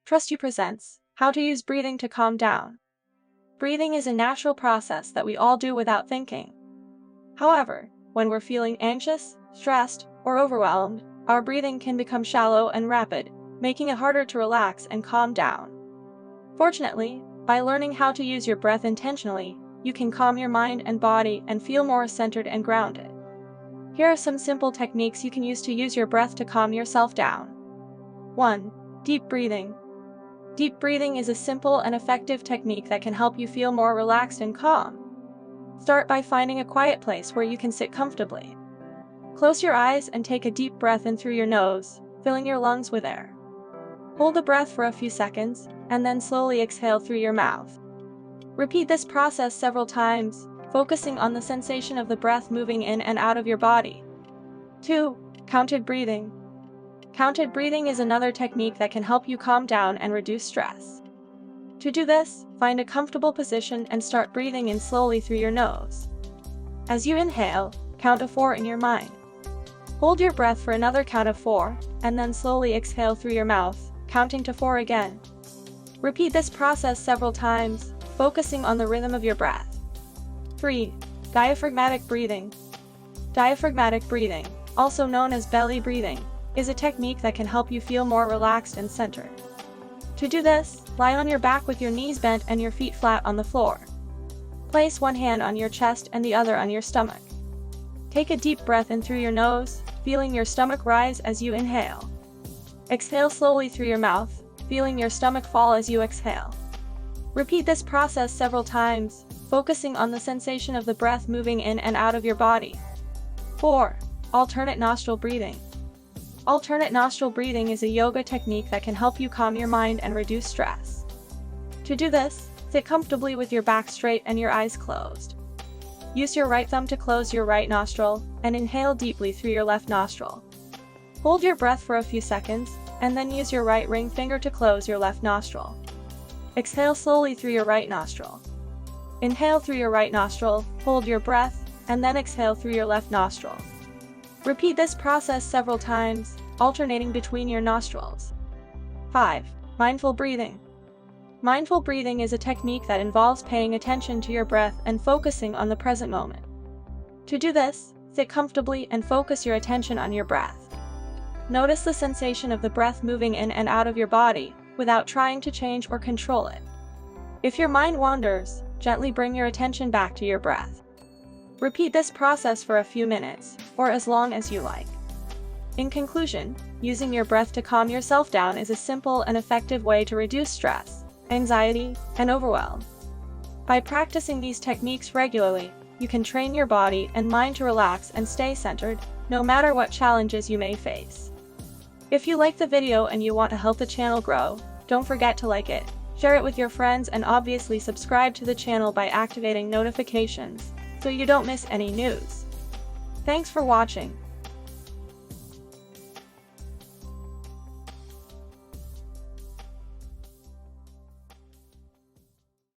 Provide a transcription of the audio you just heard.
Trust You presents How to Use Breathing to Calm Down. Breathing is a natural process that we all do without thinking. However, when we're feeling anxious, stressed, or overwhelmed, our breathing can become shallow and rapid, making it harder to relax and calm down. Fortunately, by learning how to use your breath intentionally, you can calm your mind and body and feel more centered and grounded. Here are some simple techniques you can use to use your breath to calm yourself down. 1. Deep breathing. Deep breathing is a simple and effective technique that can help you feel more relaxed and calm. Start by finding a quiet place where you can sit comfortably. Close your eyes and take a deep breath in through your nose, filling your lungs with air. Hold the breath for a few seconds, and then slowly exhale through your mouth. Repeat this process several times, focusing on the sensation of the breath moving in and out of your body. 2. Counted breathing. Counted breathing is another technique that can help you calm down and reduce stress. To do this, find a comfortable position and start breathing in slowly through your nose. As you inhale, count to 4 in your mind. Hold your breath for another count of 4, and then slowly exhale through your mouth, counting to 4 again. Repeat this process several times, focusing on the rhythm of your breath. 3. Diaphragmatic breathing. Diaphragmatic breathing, also known as belly breathing, is a technique that can help you feel more relaxed and centered. To do this, lie on your back with your knees bent and your feet flat on the floor. Place one hand on your chest and the other on your stomach. Take a deep breath in through your nose, feeling your stomach rise as you inhale. Exhale slowly through your mouth, feeling your stomach fall as you exhale. Repeat this process several times, focusing on the sensation of the breath moving in and out of your body. 4. Alternate nostril breathing. Alternate nostril breathing is a yoga technique that can help you calm your mind and reduce stress. To do this, sit comfortably with your back straight and your eyes closed. Use your right thumb to close your right nostril, and inhale deeply through your left nostril. Hold your breath for a few seconds, and then use your right ring finger to close your left nostril. Exhale slowly through your right nostril. Inhale through your right nostril, hold your breath, and then exhale through your left nostril. Repeat this process several times, alternating between your nostrils. 5. Mindful breathing. Mindful breathing is a technique that involves paying attention to your breath and focusing on the present moment. To do this, sit comfortably and focus your attention on your breath. Notice the sensation of the breath moving in and out of your body, without trying to change or control it. If your mind wanders, gently bring your attention back to your breath. Repeat this process for a few minutes, or as long as you like. In conclusion, using your breath to calm yourself down is a simple and effective way to reduce stress, anxiety, and overwhelm. By practicing these techniques regularly, you can train your body and mind to relax and stay centered, no matter what challenges you may face. If you like the video and you want to help the channel grow, don't forget to like it, share it with your friends, and obviously subscribe to the channel by activating notifications, so you don't miss any news. Thanks for watching.